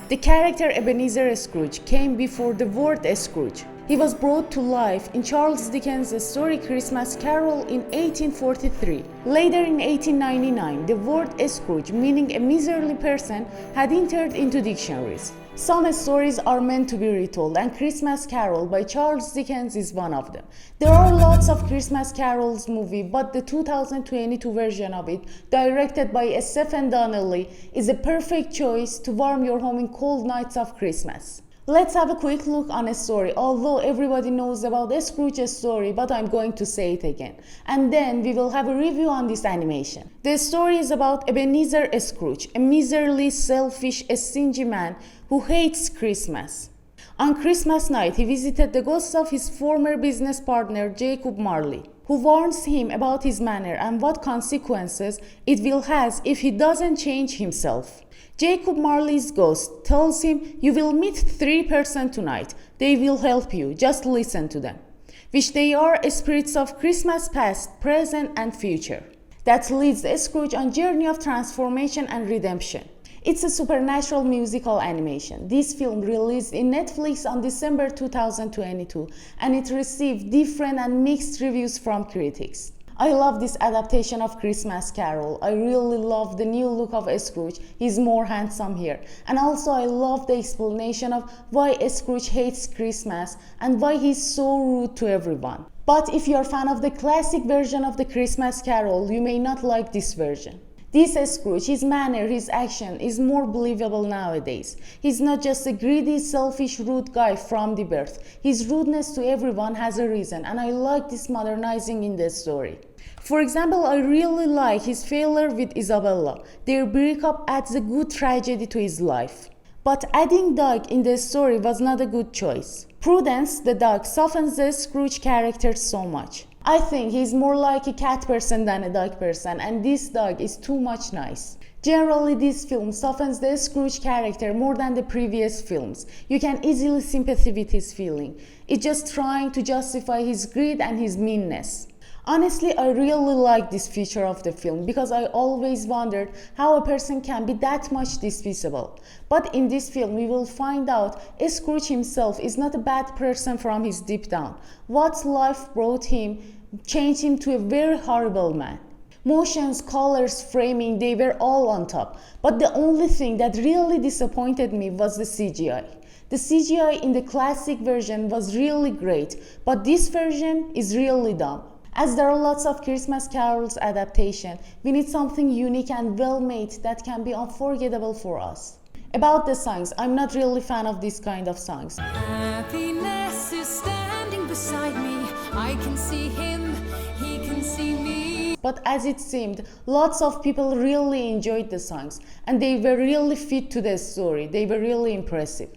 The character Ebenezer Scrooge came before the word Scrooge. He was brought to life in Charles Dickens' story Christmas Carol in 1843. Later in 1899, the word Scrooge, meaning a miserly person, had entered into dictionaries. Some stories are meant to be retold, and Christmas Carol by Charles Dickens is one of them. There are lots of Christmas Carols movie, but the 2022 version of it, directed by Stephen Donnelly, is a perfect choice to warm your home in cold nights of Christmas. Let's have a quick look on a story, although everybody knows about Scrooge's story, but I'm going to say it again. And then we will have a review on this animation. The story is about Ebenezer Scrooge, a miserly, selfish, stingy man who hates Christmas. On Christmas night, he visited the ghost of his former business partner, Jacob Marley, who warns him about his manner and what consequences it will have if he doesn't change himself. Jacob Marley's ghost tells him, "You will meet 3 persons tonight. They will help you. Just listen to them." Which they are spirits of Christmas past, present, and future. That leads Scrooge on a journey of transformation and redemption. It's a supernatural musical animation. This film released in Netflix on December 2022, and it received different and mixed reviews from critics. I love this adaptation of Christmas Carol. I really love the new look of Scrooge. He's more handsome here. And also I love the explanation of why Scrooge hates Christmas and why he's so rude to everyone. But if you're a fan of the classic version of the Christmas Carol, you may not like this version. This Scrooge, his manner, his action is more believable nowadays. He's not just a greedy, selfish, rude guy from the birth. His rudeness to everyone has a reason, and I like this modernizing in the story. For example, I really like his failure with Isabella. Their breakup adds a good tragedy to his life. But adding dog in the story was not a good choice. Prudence, the dog, softens the Scrooge character so much. I think he's more like a cat person than a dog person, and this dog is too much nice. Generally, this film softens the Scrooge character more than the previous films. You can easily sympathize with his feeling. It's just trying to justify his greed and his meanness. Honestly, I really like this feature of the film because I always wondered how a person can be that much despicable. But in this film, we will find out Scrooge himself is not a bad person from his deep down. What life brought him changed him to a very horrible man. Motions, colors, framing, they were all on top. But the only thing that really disappointed me was the CGI. The CGI in the classic version was really great, but this version is really dumb. As there are lots of Christmas Carols adaptation, we need something unique and well made that can be unforgettable for us. About the songs, I'm not really a fan of this kind of songs. Happiness is standing beside me. I can see him, he can see me. But as it seemed, lots of people really enjoyed the songs, and they were really fit to the story. They were really impressive.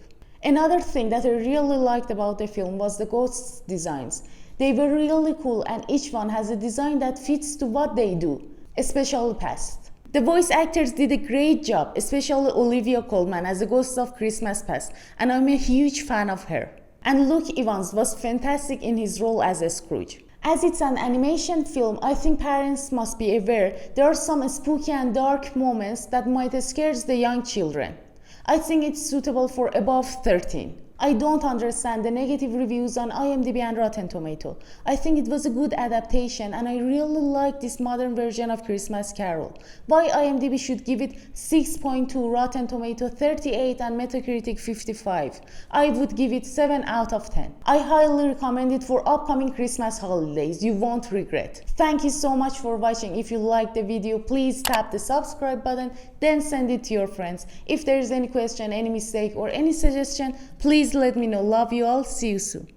Another thing that I really liked about the film was the ghosts' designs. They were really cool, and each one has a design that fits to what they do, especially past. The voice actors did a great job, especially Olivia Colman as the ghost of Christmas Past, and I'm a huge fan of her. And Luke Evans was fantastic in his role as a Scrooge. As it's an animation film, I think parents must be aware there are some spooky and dark moments that might scare the young children. I think it's suitable for above 13. I don't understand the negative reviews on IMDb and Rotten Tomato. I think it was a good adaptation, and I really like this modern version of Christmas Carol. Why IMDb should give it 6.2, Rotten Tomato 38, and Metacritic 55? I would give it 7 out of 10. I highly recommend it for upcoming Christmas holidays. You won't regret. Thank you so much for watching. If you liked the video, please tap the subscribe button, then send it to your friends. If there is any question, any mistake, or any suggestion, please let me know. Love you all. See you soon.